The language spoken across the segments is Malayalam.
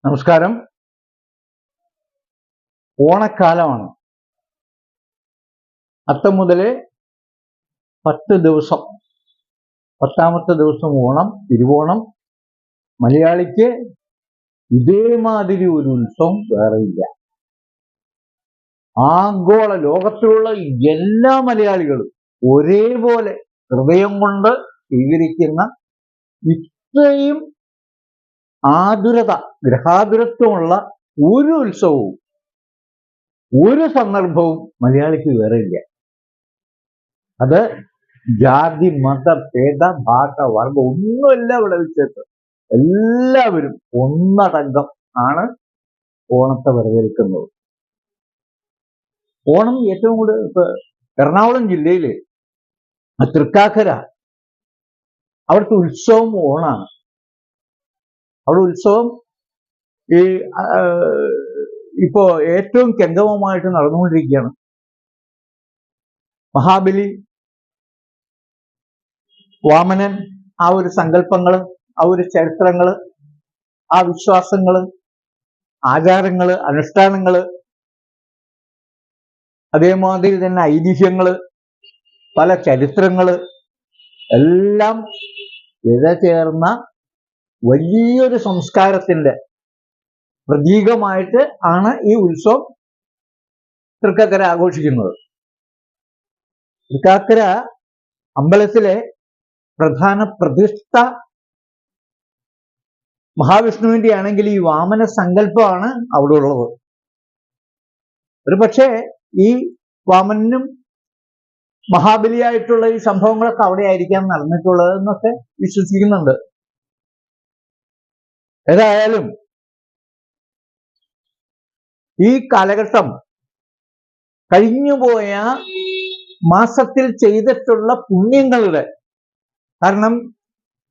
നമസ്കാരം. ഓണക്കാലമാണ്. അത്തം മുതൽ 10 ദിവസം, 10ാമത്തെ ദിവസം ഓണം, തിരുവോണം. മലയാളിക്ക് ഇതേമാതിരി ഒരു ഉത്സവം വേറെയില്ല. ആഗോള ലോകത്തിലുള്ള എല്ലാ മലയാളികളും ഒരേപോലെ ഹൃദയം കൊണ്ട് സ്വീകരിക്കുന്ന ഇത്രയും ആതുരത, ഗ്രഹാതുരത്വമുള്ള ഒരു ഉത്സവവും ഒരു സന്ദർഭവും മലയാളിക്ക് വേറെയില്ല. അത് ജാതി, മത, ഭേദ, ഭാഷ, വർഗം ഒന്നുമല്ല ഇവിടെ വ്യത്യാസം. എല്ലാവരും ഒന്നടങ്കം ആണ് ഓണത്തെ വരവേൽക്കുന്നത്. ഓണം ഏറ്റവും കൂടുതൽ ഇപ്പൊ എറണാകുളം ജില്ലയില് തൃക്കാക്കര, അവിടുത്തെ ഉത്സവം ഓണാണ്. അവിടെ ഉത്സവം ഇപ്പോ ഏറ്റവും കെങ്കമമായിട്ട് നടന്നുകൊണ്ടിരിക്കുകയാണ്. മഹാബലി, വാമനൻ, ആ ഒരു സങ്കല്പങ്ങള്, ആ ഒരു ചരിത്രങ്ങള്, ആ വിശ്വാസങ്ങള്, ആചാരങ്ങള്, അനുഷ്ഠാനങ്ങള്, അതേമാതിരി തന്നെ ഐതിഹ്യങ്ങള്, പല ചരിത്രങ്ങള് എല്ലാം ഇഴചേർന്ന വലിയൊരു സംസ്കാരത്തിന്റെ പ്രതീകമായിട്ട് ആണ് ഈ ഉത്സവം തൃക്കാക്കര ആഘോഷിക്കുന്നത്. തൃക്കാക്കര അമ്പലത്തിലെ പ്രധാന പ്രതിഷ്ഠ മഹാവിഷ്ണുവിന്റെ ആണെങ്കിൽ ഈ വാമന സങ്കല്പമാണ് അവിടെ ഉള്ളത്. ഒരു പക്ഷേ ഈ വാമനും മഹാബലിയായിട്ടുള്ള ഈ സംഭവങ്ങളൊക്കെ അവിടെ ആയിരിക്കാം നടന്നിട്ടുള്ളത് എന്നൊക്കെ വിശ്വസിക്കുന്നുണ്ട്. ഏതായാലും ഈ കാലഘട്ടം കഴിഞ്ഞുപോയ മാസത്തിൽ ചെയ്തിട്ടുള്ള പുണ്യങ്ങളുടെ കാരണം,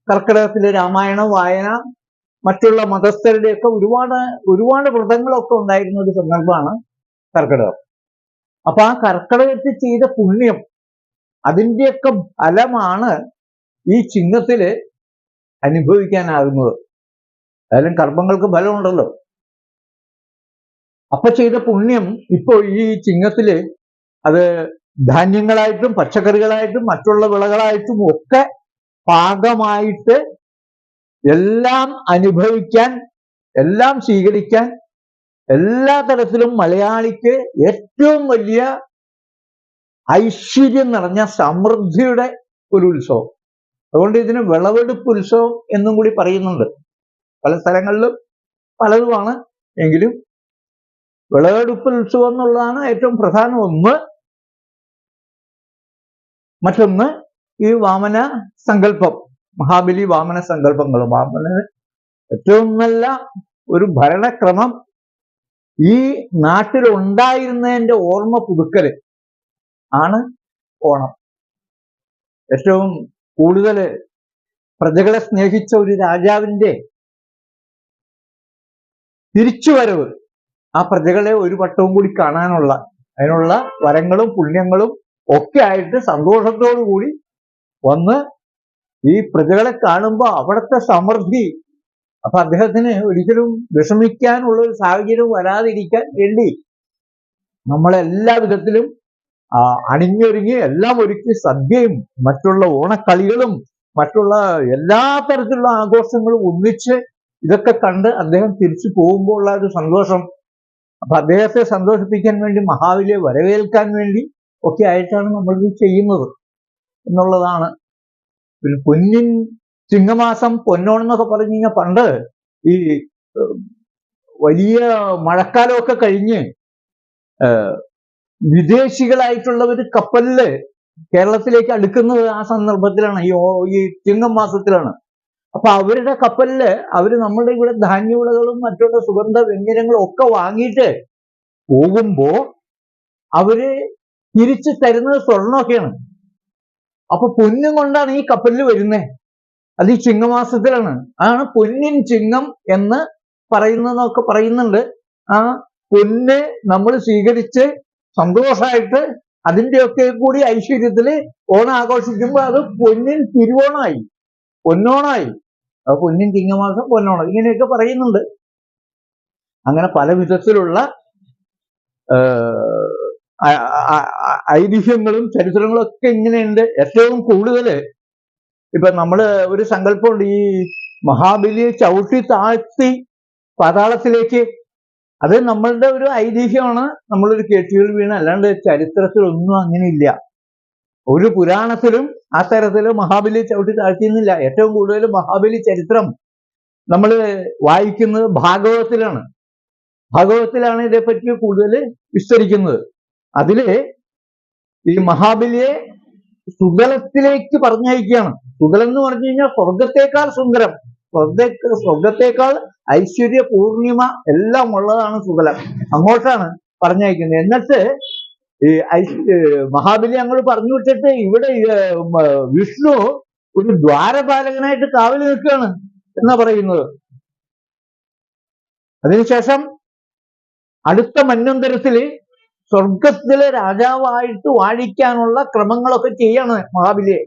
കർക്കിടകത്തിലെ രാമായണ വായന, മറ്റുള്ള മതസ്ഥരുടെയൊക്കെ ഒരുപാട് വ്രതങ്ങളൊക്കെ ഉണ്ടായിരുന്ന ഒരു സന്ദർഭമാണ് കർക്കിടകം. അപ്പൊ ആ കർക്കിടകത്തിൽ ചെയ്ത പുണ്യം, അതിൻ്റെയൊക്കെ ഫലമാണ് ഈ ചിങ്ങത്തില് അനുഭവിക്കാനാകുന്നത്. ഏതായാലും കർമ്മങ്ങൾക്ക് ഫലമുണ്ടല്ലോ. അപ്പൊ ചെയ്ത പുണ്യം ഇപ്പോൾ ഈ ചിങ്ങത്തില് അത് ധാന്യങ്ങളായിട്ടും പച്ചക്കറികളായിട്ടും മറ്റുള്ള വിളകളായിട്ടും ഒക്കെ പാകമായിട്ട് എല്ലാം അനുഭവിക്കാൻ, എല്ലാം സ്വീകരിക്കാൻ, എല്ലാ തരത്തിലും മലയാളിക്ക് ഏറ്റവും വലിയ ഐശ്വര്യം നിറഞ്ഞ സമൃദ്ധിയുടെ ഒരു ഉത്സവം. അതുകൊണ്ട് ഇതിന് വിളവെടുപ്പ് ഉത്സവം എന്നും കൂടി പറയുന്നുണ്ട്. പല സ്ഥലങ്ങളിലും പലതുമാണ്, എങ്കിലും വിളവെടുപ്പ് ഉത്സവം എന്നുള്ളതാണ് ഏറ്റവും പ്രധാനം. ഒന്ന്. മറ്റൊന്ന് ഈ വാമന സങ്കല്പം, മഹാബലി വാമന സങ്കല്പങ്ങൾ. വാമനന് ഏറ്റവും നല്ല ഒരു ഭരണക്രമം ഈ നാട്ടിൽ ഉണ്ടായിരുന്നതിന്റെ ഓർമ്മ പുതുക്കല് ആണ് ഓണം. ഏറ്റവും കൂടുതൽ പ്രജകളെ സ്നേഹിച്ച ഒരു രാജാവിന്റെ തിരിച്ചുവരവ്, ആ പ്രജകളെ ഒരു വട്ടവും കൂടി കാണാനുള്ള, അതിനുള്ള വരങ്ങളും പുണ്യങ്ങളും ഒക്കെ ആയിട്ട് സന്തോഷത്തോടു കൂടി വന്ന് ഈ പ്രജകളെ കാണുമ്പോൾ അവിടുത്തെ സമൃദ്ധി, അപ്പൊ അദ്ദേഹത്തിന് ഒരിക്കലും വിഷമിക്കാനുള്ള ഒരു സാഹചര്യം വരാതിരിക്കാൻ വേണ്ടി നമ്മളെല്ലാ വിധത്തിലും അണിഞ്ഞൊരുങ്ങി എല്ലാം ഒരുക്കി സദ്യയും മറ്റുള്ള ഓണക്കളികളും മറ്റുള്ള എല്ലാ തരത്തിലുള്ള ആഘോഷങ്ങളും ഒന്നിച്ച് ഇതൊക്കെ കണ്ട് അദ്ദേഹം തിരിച്ചു പോകുമ്പോൾ ഉള്ള ഒരു സന്തോഷം, അപ്പൊ അദ്ദേഹത്തെ സന്തോഷിപ്പിക്കാൻ വേണ്ടി, മഹാബലിയെ വരവേൽക്കാൻ വേണ്ടി ഒക്കെ ആയിട്ടാണ് നമ്മളിത് ചെയ്യുന്നത് എന്നുള്ളതാണ്. പിന്നെ പൊന്നിൻ ചിങ്ങമാസം പൊന്നോണം എന്നൊക്കെ പറഞ്ഞു കഴിഞ്ഞാൽ പണ്ട് ഈ വലിയ മഴക്കാലമൊക്കെ കഴിഞ്ഞ് വിദേശികളായിട്ടുള്ളവർ കപ്പലില് കേരളത്തിലേക്ക് അടുക്കുന്നത് ആ സന്ദർഭത്തിലാണ്, ഈ ചിങ്ങം മാസത്തിലാണ്. അപ്പൊ അവരുടെ കപ്പലില് അവര് നമ്മളുടെ ഇവിടെ ധാന്യവിളകളും മറ്റുള്ള സുഗന്ധ വ്യഞ്ജനങ്ങളും ഒക്കെ വാങ്ങിയിട്ട് പോകുമ്പോ അവര് തിരിച്ചു തരുന്നത് സ്വർണ്ണമൊക്കെയാണ്. അപ്പൊ പൊന്നും കൊണ്ടാണ് ഈ കപ്പലിൽ വരുന്നത്. അത് ഈ ചിങ്ങമാസത്തിലാണ്. ആണ് പൊന്നിൻ ചിങ്ങം എന്ന് പറയുന്നതൊക്കെ പറയുന്നുണ്ട്. ആ പൊന്ന് നമ്മൾ സ്വീകരിച്ച് സന്തോഷമായിട്ട് അതിൻ്റെയൊക്കെ കൂടി ഐശ്വര്യത്തില് ഓണം ആഘോഷിക്കുമ്പോൾ അത് പൊന്നിൻ തിരുവോണമായി, പൊന്നോണമായി. പൊന്നിൻ ചിങ്ങമാസം പൊന്നോണം, ഇങ്ങനെയൊക്കെ പറയുന്നുണ്ട്. അങ്ങനെ പല വിധത്തിലുള്ള ഐതിഹ്യങ്ങളും ചരിത്രങ്ങളും ഒക്കെ ഇങ്ങനെയുണ്ട്. ഏറ്റവും കൂടുതൽ ഇപ്പൊ നമ്മള് ഒരു സങ്കല്പമുണ്ട്, ഈ മഹാബലിയെ ചവിട്ടി താഴ്ത്തി പാതാളത്തിലേക്ക്. അത് നമ്മളുടെ ഒരു ഐതിഹ്യമാണ്, നമ്മളൊരു കേട്ടുകൾ വീണ, അല്ലാണ്ട് ചരിത്രത്തിലൊന്നും അങ്ങനെ ഇല്ല. ഒരു പുരാണത്തിലും ആ തരത്തില് മഹാബലിയെ ചവിട്ടി താഴ്ത്തിയെന്നില്ല. ഏറ്റവും കൂടുതൽ മഹാബലി ചരിത്രം നമ്മൾ വായിക്കുന്നത് ഭാഗവതത്തിലാണ്. ഭാഗവതത്തിലാണ് ഇതേപ്പറ്റി കൂടുതൽ വിസ്തരിക്കുന്നത്. അതില് ഈ മഹാബലിയെ സുഗലത്തിലേക്ക് പറഞ്ഞയക്കുകയാണ്. സുഗലം എന്ന് പറഞ്ഞു കഴിഞ്ഞാൽ സ്വർഗത്തേക്കാൾ സുന്ദരം, സ്വർഗത്തേക്കാൾ ഐശ്വര്യ പൂർണിമ എല്ലാം ഉള്ളതാണ് സുഗലം. അങ്ങോട്ടാണ് പറഞ്ഞയക്കുന്നത്. എന്നിട്ട് ഈ മഹാബലി അങ്ങോട്ട് പറഞ്ഞു വിട്ടിട്ട് ഇവിടെ വിഷ്ണു ഒരു ദ്വാരപാലകനായിട്ട് കാവൽ നിൽക്കുകയാണ് എന്നാ പറയുന്നത്. അതിനുശേഷം അടുത്ത മന്വന്തരത്തില് സ്വർഗത്തിലെ രാജാവായിട്ട് വാഴിക്കാനുള്ള ക്രമങ്ങളൊക്കെ ചെയ്യാണ് മഹാബലിയെ.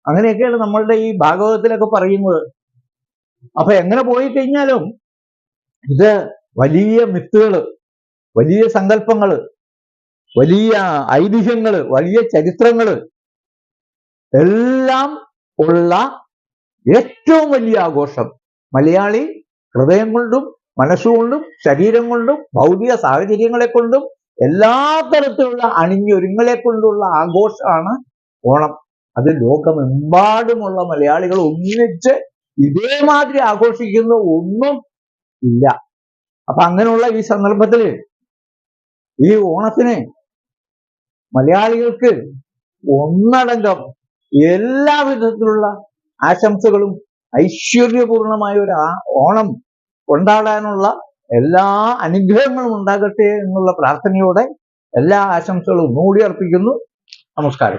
അങ്ങനെയൊക്കെയാണ് നമ്മളുടെ ഈ ഭാഗവതത്തിലൊക്കെ പറയുന്നത്. അപ്പൊ എങ്ങനെ പോയി കഴിഞ്ഞാലും ഇത് വലിയ മിത്തുകള്, വലിയ സങ്കല്പങ്ങള്, വലിയ ഐതിഹ്യങ്ങള്, വലിയ ചരിത്രങ്ങള് എല്ലാം ഉള്ള ഏറ്റവും വലിയ ആഘോഷം. മലയാളി ഹൃദയം കൊണ്ടും മനസ്സുകൊണ്ടും ശരീരം കൊണ്ടും ഭൗതിക സാഹചര്യങ്ങളെ കൊണ്ടും എല്ലാ തരത്തിലുള്ള അണിഞ്ഞൊരുങ്ങളെ കൊണ്ടുള്ള ആഘോഷമാണ് ഓണം. അത് ലോകമെമ്പാടുമുള്ള മലയാളികൾ ഒന്നിച്ച് ഇതേമാതിരി ആഘോഷിക്കുന്ന ഒന്നും ഇല്ല. അപ്പൊ അങ്ങനെയുള്ള ഈ സന്ദർഭത്തില് ഈ ഓണത്തിന് മലയാളികൾക്ക് ഒന്നടങ്കം എല്ലാ വിധത്തിലുള്ള ആശംസകളും ഐശ്വര്യപൂർണമായ ഒരു ഓണം കൊണ്ടാടാനുള്ള എല്ലാ അനുഗ്രഹങ്ങളും ഉണ്ടാകട്ടെ എന്നുള്ള പ്രാർത്ഥനയോടെ എല്ലാ ആശംസകളും ഒന്നുകൂടി അർപ്പിക്കുന്നു. നമസ്കാരം.